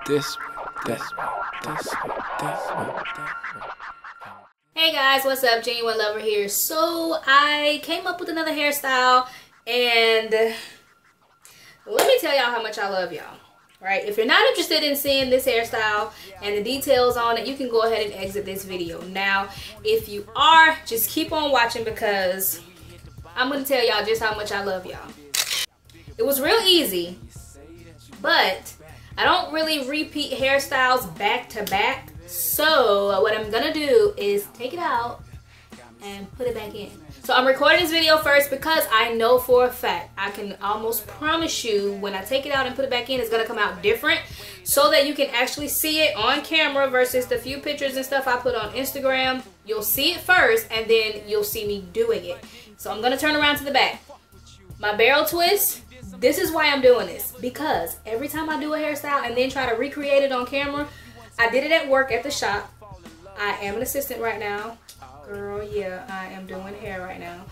this way, this way, this way, this way, this way. Hey guys, what's up? JenuineLover here. So I came up with another hairstyle, and let me tell y'all how much I love y'all. Right? If you're not interested in seeing this hairstyle and the details on it, you can go ahead and exit this video. Now, if you are, just keep on watching because I'm going to tell y'all just how much I love y'all. It was real easy, but I don't really repeat hairstyles back to back. So what I'm going to do is take it out and put it back in. So I'm recording this video first because I know for a fact, I can almost promise you when I take it out and put it back in, it's going to come out different so that you can actually see it on camera versus the few pictures and stuff I put on Instagram. You'll see it first and then you'll see me doing it. So I'm going to turn around to the back. My barrel twist, this is why I'm doing this, because every time I do a hairstyle and then try to recreate it on camera, I did it at work at the shop. I am an assistant right now. Girl, yeah, I am doing hair right now.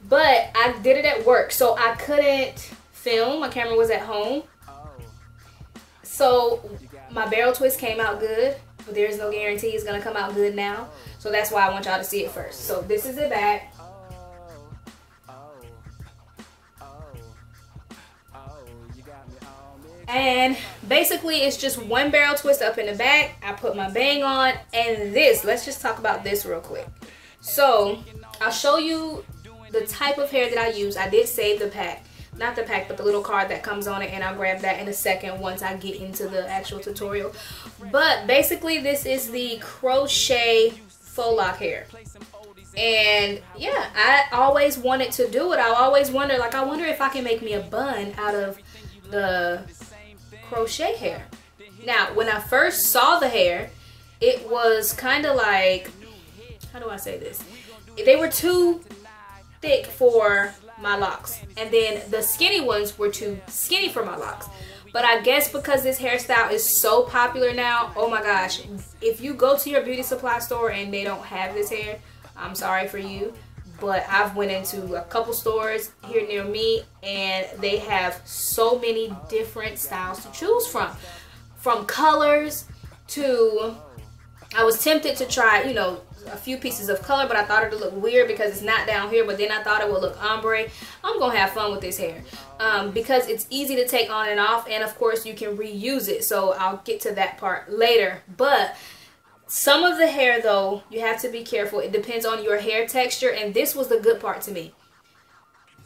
But I did it at work, so I couldn't film. My camera was at home. So my barrel twist came out good, but there's no guarantee it's going to come out good now. So that's why I want y'all to see it first. So this is the back. And basically it's just one barrel twist up in the back. I put my bang on, and this, let's just talk about this real quick. So I'll show you the type of hair that I use. I did save the pack, not the pack, but the little card that comes on it, and I'll grab that in a second once I get into the actual tutorial. But basically this is the crochet faux loc hair. And yeah, I always wanted to do it. I always wonder, like, I wonder if I can make me a bun out of the crochet hair. Now, when I first saw the hair, it was kind of like, how do I say this? They were too thick for my locks, and then the skinny ones were too skinny for my locks. But I guess because this hairstyle is so popular now, oh my gosh, if you go to your beauty supply store and they don't have this hair, I'm sorry for you. But I've went into a couple stores here near me, and they have so many different styles to choose from colors to, I was tempted to try, you know, a few pieces of color, but I thought it would look weird because it's not down here, but then I thought it would look ombre. I'm gonna have fun with this hair because it's easy to take on and off, and of course you can reuse it, so I'll get to that part later. But some of the hair, though, you have to be careful. It depends on your hair texture, and this was the good part to me.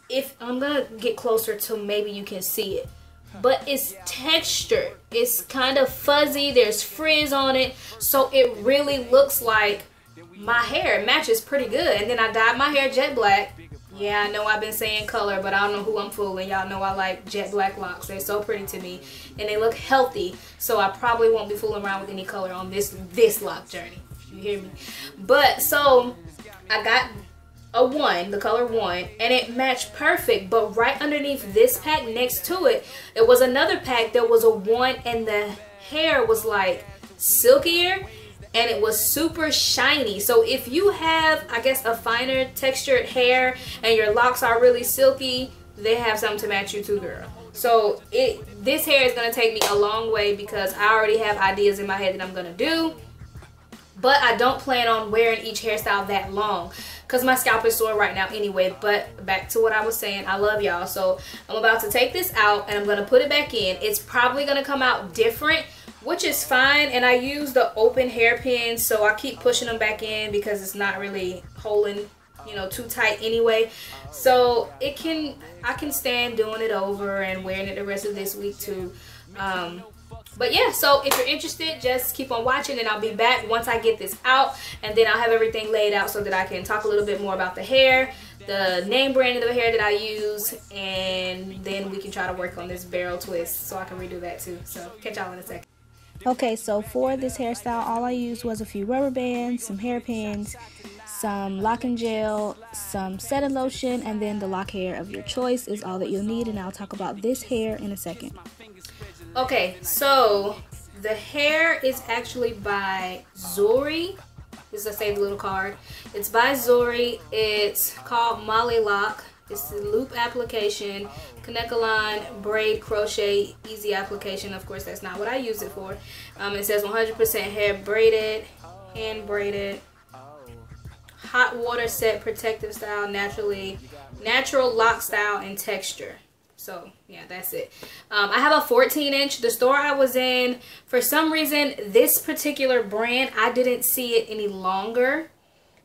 If I'm gonna get closer to, maybe you can see it, but it's textured. It's kind of fuzzy. There's frizz on it, so it really looks like my hair. It matches pretty good. And then I dyed my hair jet black. Yeah, I know I've been saying color, but I don't know who I'm fooling. Y'all know I like jet black locks. They're so pretty to me, and they look healthy. So I probably won't be fooling around with any color on this lock journey. You hear me? But so I got a 1, the color 1, and it matched perfect. But right underneath this pack, next to it, it was another pack. There was a 1, and the hair was like silkier, and it was super shiny. So if you have, I guess, a finer textured hair and your locks are really silky, they have something to match you too, girl. So this hair is going to take me a long way because I already have ideas in my head that I'm going to do. But I don't plan on wearing each hairstyle that long because my scalp is sore right now anyway. But back to what I was saying, I love y'all. So I'm about to take this out and I'm going to put it back in. It's probably going to come out different, which is fine. And I use the open hairpin, so I keep pushing them back in because it's not really holding, you know, too tight anyway. So I can stand doing it over and wearing it the rest of this week too. But yeah, so if you're interested, just keep on watching, and I'll be back once I get this out, and then I'll have everything laid out so that I can talk a little bit more about the hair, the name brand of the hair that I use, and then we can try to work on this barrel twist so I can redo that too. So catch y'all in a second. Okay, so for this hairstyle, all I used was a few rubber bands, some hairpins, some Locing Gel, some setting lotion, and then the lock hair of your choice is all that you'll need, and I'll talk about this hair in a second. Okay, so the hair is actually by Zori. This is a save little card. It's by Zori. It's called Molly Lock. It's the loop application, Kanekalon, braid, crochet, easy application. Of course, that's not what I use it for. It says 100% hair braided, hand braided, hot water set, protective style, natural lock style and texture. So yeah, that's it. I have a 14-inch. The store I was in, for some reason, this particular brand, I didn't see it any longer.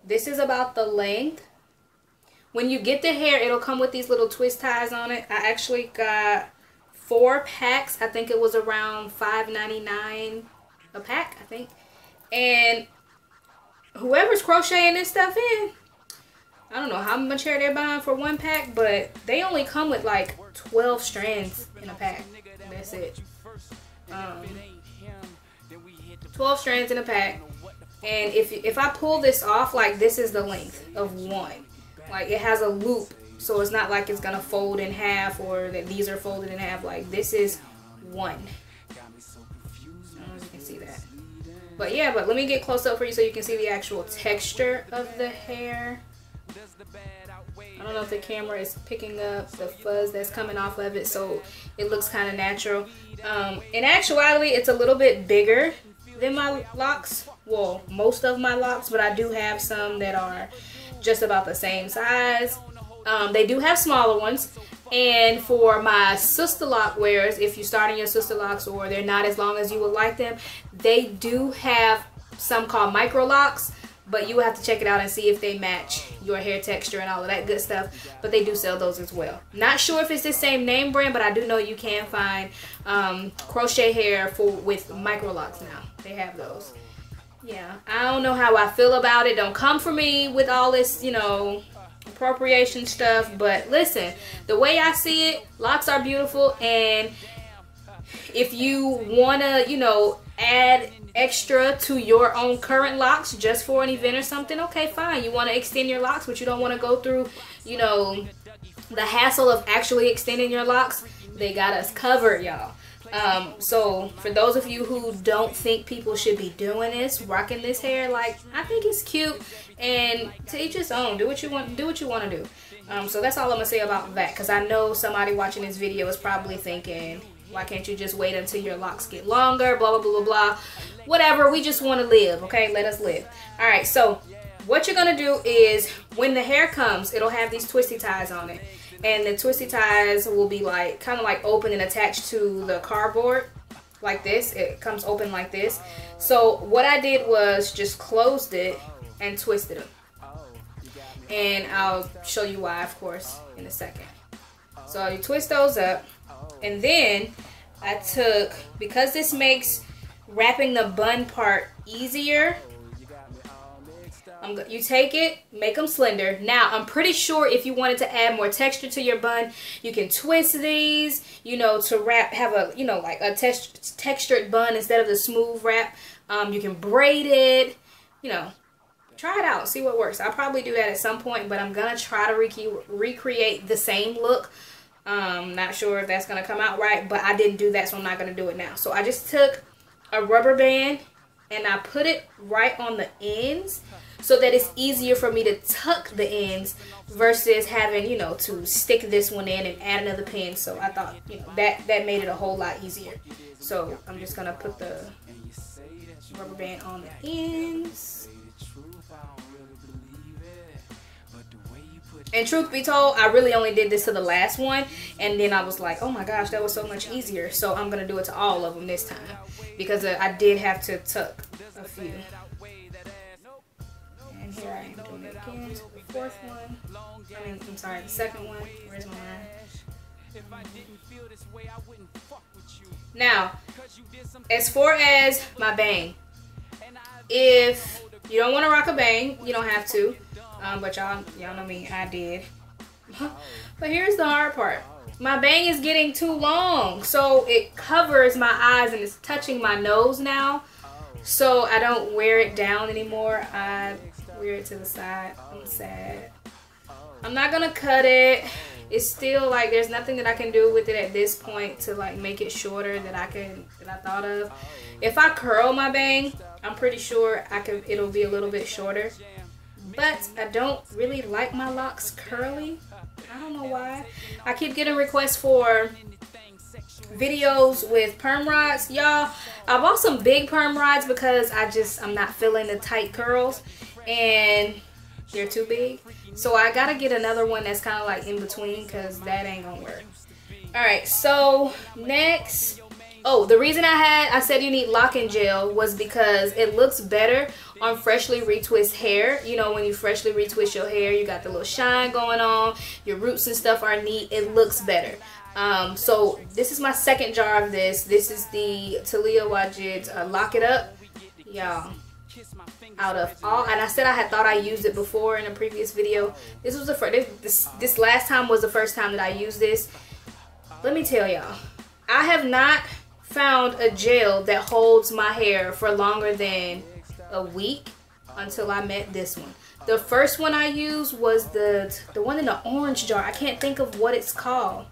This is about the length. When you get the hair, it'll come with these little twist ties on it. I actually got 4 packs. I think it was around $5.99 a pack, I think. And whoever's crocheting this stuff in, I don't know how much hair they're buying for 1 pack, but they only come with like 12 strands in a pack. That's it. 12 strands in a pack. And if I pull this off, like, this is the length of 1. Like, it has a loop, so it's not like it's gonna fold in half or that these are folded in half. Like, this is 1. I don't know if you can see that. But yeah, but let me get close up for you so you can see the actual texture of the hair. I don't know if the camera is picking up the fuzz that's coming off of it, so it looks kind of natural. In actuality, it's a little bit bigger than my locks. Well, most of my locks, but I do have some that are just about the same size. They do have smaller ones. And for my sister lock wearers, if you're starting your sister locks or they're not as long as you would like them, they do have some called micro locks, but you will have to check it out and see if they match your hair texture and all of that good stuff. But they do sell those as well. Not sure if it's the same name brand, but I do know you can find crochet hair with micro locks now. They have those. Yeah, I don't know how I feel about it. Don't come for me with all this, you know, appropriation stuff. But listen, the way I see it, locks are beautiful. And if you want to, you know, add extra to your own current locks just for an event or something, okay, fine. You want to extend your locks, but you don't want to go through, you know, the hassle of actually extending your locks. They got us covered, y'all. So for those of you who don't think people should be doing this, rocking this hair, like, I think it's cute, and to each his own. Do what you want to do. So that's all I'm gonna say about that, because I know somebody watching this video is probably thinking, why can't you just wait until your locks get longer, blah blah blah blah blah. Whatever, we just want to live, okay? Let us live. All right, so what you're gonna do is, when the hair comes, it'll have these twisty ties on it. And the twisty ties will be like kind of like open and attached to the cardboard like this. It comes open like this. So what I did was just closed it and twisted them. And I'll show you why, of course, in a second. So you twist those up. And then I took, because this makes wrapping the bun part easier, you take it, make them slender. Now, I'm pretty sure if you wanted to add more texture to your bun, you can twist these, you know, to wrap, have a, you know, like a textured bun instead of the smooth wrap. You can braid it, you know, try it out, see what works. I'll probably do that at some point, but I'm going to try to recreate the same look. Not sure if that's going to come out right, but I didn't do that, so I'm not going to do it now. So I just took a rubber band and I put it right on the ends, so that it's easier for me to tuck the ends versus having, you know, to stick this one in and add another pin. So I thought, you know, that made it a whole lot easier. So I'm just gonna put the rubber band on the ends. And truth be told, I really only did this to the last one, and then I was like, oh my gosh, that was so much easier. So I'm gonna do it to all of them this time, because I did have to tuck a few. And here I am doing it again to the fourth one. I'm sorry, the second one. Where's my line? Now, as far as my bang, if you don't want to rock a bang, you don't have to. But y'all know me, I did. But here's the hard part. My bang is getting too long, so it covers my eyes and it's touching my nose now. So I don't wear it down anymore. I wear it to the side. I'm sad. I'm not gonna cut it. It's still like there's nothing that I can do with it at this point to like make it shorter that I thought of. If I curl my bang, I'm pretty sure it'll be a little bit shorter. but I don't really like my locks curly. I don't know why. I keep getting requests for videos with perm rods. Y'all, I bought some big perm rods because I'm not feeling the tight curls and they're too big. So I gotta get another one that's kind of like in between because that ain't gonna work. Alright, so next, oh, the reason I said you need Locing Gel was because it looks better on freshly retwist hair. You know, when you freshly retwist your hair, you got the little shine going on, your roots and stuff are neat, it looks better. So this is my second jar of this. This is the Talia Wajid Lock It Up. Y'all, out of all, and I said I thought I used it before in a previous video. This was the first, this last time was the first time that I used this. Let me tell y'all, I have not found a gel that holds my hair for longer than a week until I met this one. The first one I used was the one in the orange jar. I can't think of what it's called.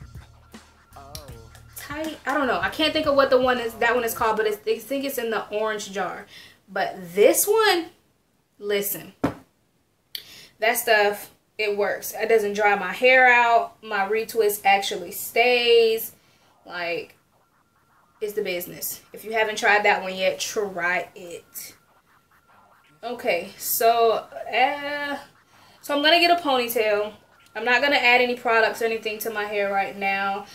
I don't know. I can't think of what that one is called, but I think it's in the orange jar. But this one, listen, that stuff, it works. It doesn't dry my hair out. My retwist actually stays. Like, it's the business. If you haven't tried that one yet, try it. Okay, so I'm gonna get a ponytail. I'm not gonna add any products or anything to my hair right now.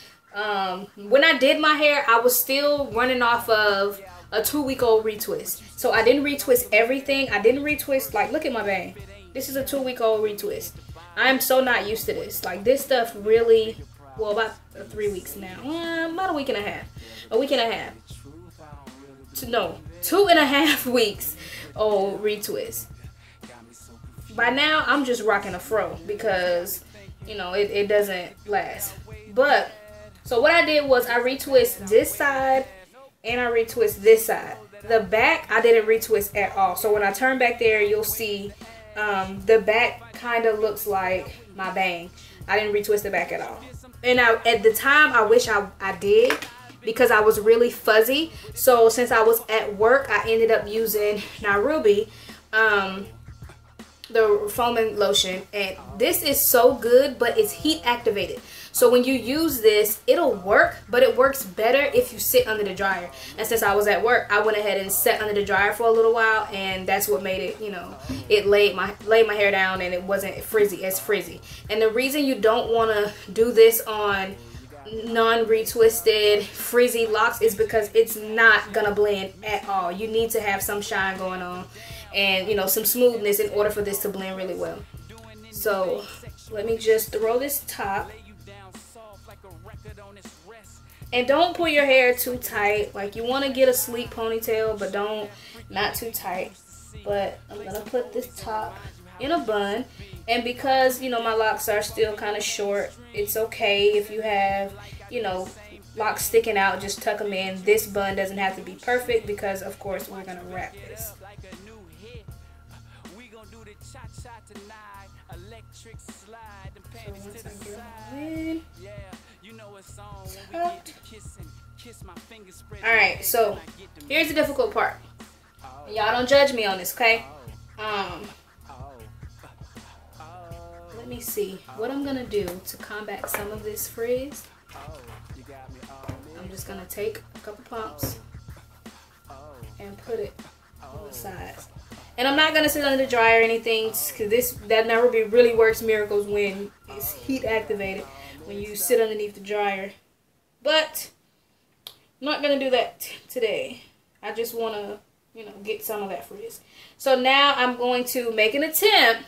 When I did my hair, I was still running off of a 2-week-old retwist. So I didn't retwist everything. I didn't retwist, like, look at my bang. This is a 2-week-old retwist. I am so not used to this. Like, this stuff really, well, about 3 weeks now. About a week and a half. A week and a half. No, 2.5 weeks old retwist. By now, I'm just rocking a fro because, you know, it doesn't last. But, so what I did was I retwist this side and I retwist this side. The back, I didn't retwist at all. So when I turn back there, you'll see the back kind of looks like my bang. I didn't retwist the back at all. And at the time, I wish I did because I was really fuzzy. So since I was at work, I ended up using Nairobi, the foaming lotion. And this is so good, but it's heat activated. So when you use this, it'll work, but it works better if you sit under the dryer. And since I was at work, I went ahead and sat under the dryer for a little while, and that's what made it, you know, it laid my hair down and it wasn't frizzy. And the reason you don't want to do this on non-retwisted frizzy locks is because it's not gonna blend at all. You need to have some shine going on and, you know, some smoothness in order for this to blend really well. So let me just throw this top. And don't pull your hair too tight. Like, you want to get a sleek ponytail, but not too tight. But I'm gonna put this top in a bun, and because, you know, my locks are still kind of short, it's okay if you have, you know, locks sticking out, just tuck them in. This bun doesn't have to be perfect because, of course, we're gonna wrap this. So once I get them in, alright, so here's the difficult part. Y'all don't judge me on this, okay? Let me see what I'm gonna do to combat some of this frizz. I'm just gonna take a couple pumps and put it on the sides. And I'm not gonna sit under the dryer or anything, because that Nairobi really works miracles when it's heat activated, when you sit underneath the dryer. But I'm not gonna do that today. I just wanna, you know, get some of that frizz. So now I'm going to make an attempt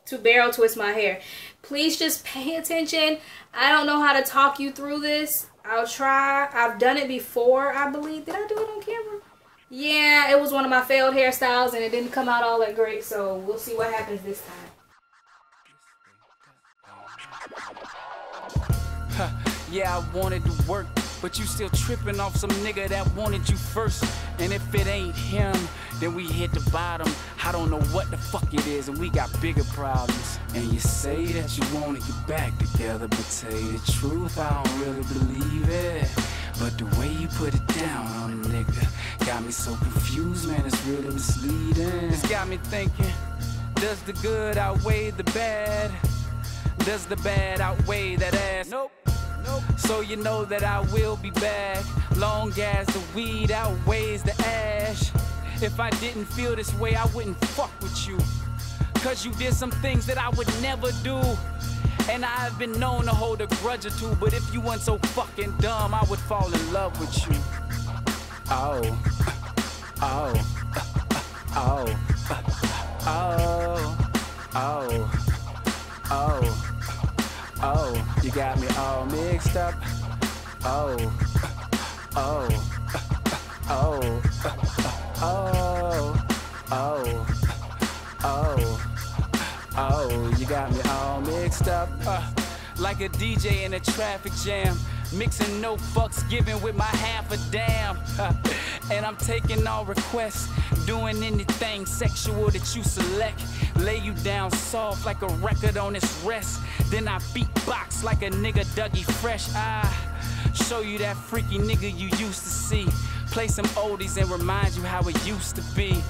to barrel twist my hair. Please just pay attention. I don't know how to talk you through this. I'll try. I've done it before, I believe. Did I do it on camera? Yeah, it was one of my failed hairstyles and it didn't come out all that great, so we'll see what happens this time. Yeah, I wanted to work, but you still tripping off some nigga that wanted you first. And if it ain't him, then we hit the bottom. I don't know what the fuck it is, and we got bigger problems. And you say that you wanna get back together, but tell you the truth, I don't really believe it. But the way you put it down on a nigga got me so confused, man, it's really misleading. It's got me thinking, Does the good outweigh the bad? Does the bad outweigh that ass? Nope. So you know that I will be back, long as the weed outweighs the ash. If I didn't feel this way, I wouldn't fuck with you, cause you did some things that I would never do. And I've been known to hold a grudge or two, but if you weren't so fucking dumb, I would fall in love with you. Oh, oh, oh, oh, oh, oh, you got me all mixed up. Oh, oh, oh, oh, oh, oh, oh, you got me all mixed up. Like a DJ in a traffic jam, mixing no fucks given with my half a damn. And I'm taking all requests, doing anything sexual that you select. Lay you down soft like a record on its rest. Then I beatbox like a nigga Dougie Fresh. I show you that freaky nigga you used to see. Play some oldies and remind you how it used to be.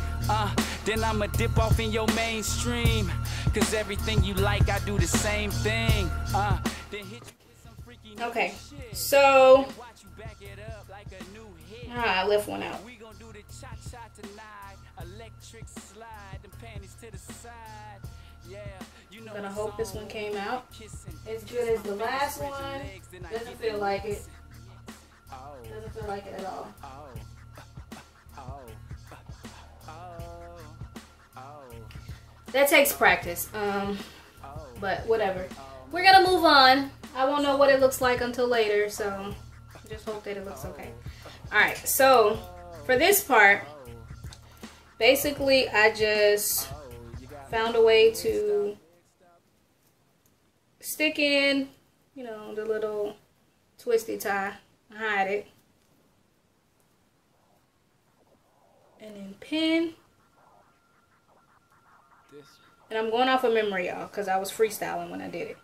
Then I'ma dip off in your mainstream, cause everything you like, I do the same thing. Then hit you with some freaky okay, so I left one out. We gonna do the cha-cha tonight. Electric slide, them panties to the side. Yeah, you know, I'm gonna hope this one came out as good as the last one. Doesn't feel like it. Doesn't feel like it at all. That takes practice. But whatever. We're gonna move on. I won't know what it looks like until later, so just hope that it looks okay. Alright, so for this part, basically I just found a way to stick in, you know, the little twisty tie, hide it, and then pin. And I'm going off of memory, y'all, because I was freestyling when I did it.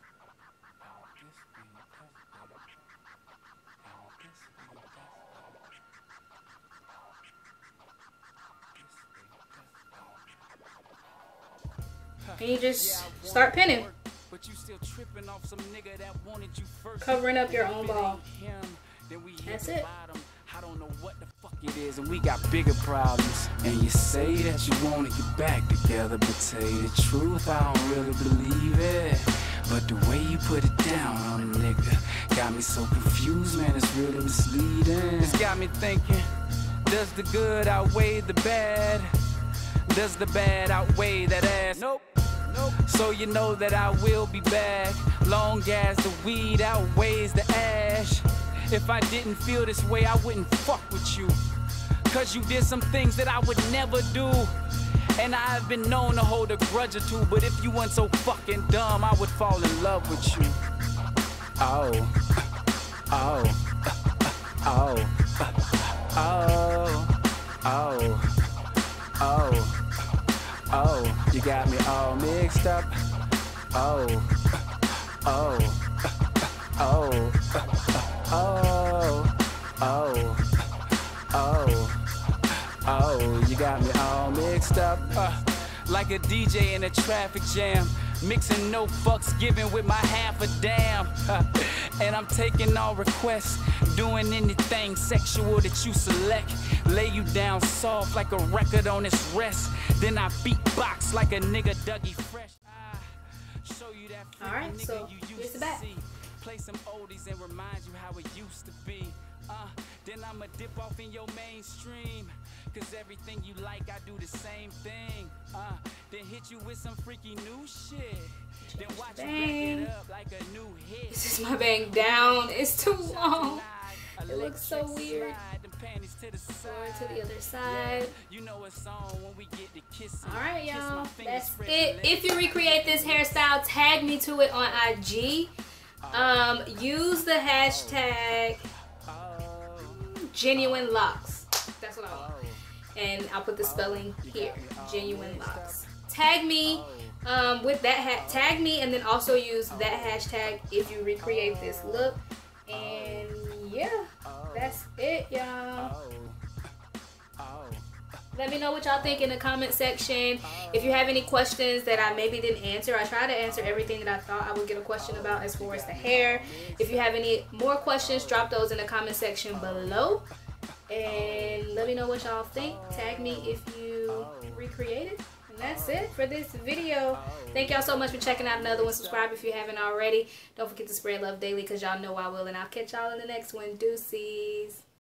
And you just start pinning, covering up your own ball. That's it. I don't know what the fuck it is, and we got bigger problems. And you say that you want to get back together, but tell you the truth, I don't really believe it. But the way you put it down on a nigga got me so confused, man, it's really misleading. It's got me thinking, does the good outweigh the bad? Does the bad outweigh that ass? Nope. So you know that I will be back, long as the weed outweighs the ash. If I didn't feel this way, I wouldn't fuck with you, cause you did some things that I would never do. And I've been known to hold a grudge or two, but if you weren't so fucking dumb, I would fall in love with you. Oh, oh, oh, oh, oh, oh, oh, you got me all mixed up. Oh, oh, oh, oh, oh, oh, oh, you got me all mixed up. Like a DJ in a traffic jam, mixing no fucks given with my half a damn. And I'm taking all requests, doing anything sexual that you select. Lay you down soft like a record on its rest. Then I beatbox like a nigga Dougie Fresh. Show you that alright, so here's the back. Play some oldies and remind you how it used to be. Then I'ma dip off in your mainstream, cause everything you like, I do the same thing. Then hit you with some freaky new shit. Then watch you back it up like a new hit. This is my bang down. It's too long. It looks so weird. Forward to the other side. Alright, y'all. That's it. If you recreate this hairstyle, tag me to it on IG. Use the hashtag JenuineLocs. That's what I want. And I'll put the spelling here. JenuineLocs. Tag me with that tag me, and then also use that hashtag if you recreate this look. And yeah, that's it, y'all. Let me know what y'all think in the comment section. If you have any questions that I maybe didn't answer, I try to answer everything that I thought I would get a question about as far as the hair. If you have any more questions, drop those in the comment section below. And let me know what y'all think. Tag me if you recreate it. And that's it for this video. Thank y'all so much for checking out another one. Subscribe if you haven't already. Don't forget to spread love daily because y'all know I will. And I'll catch y'all in the next one. Deuces.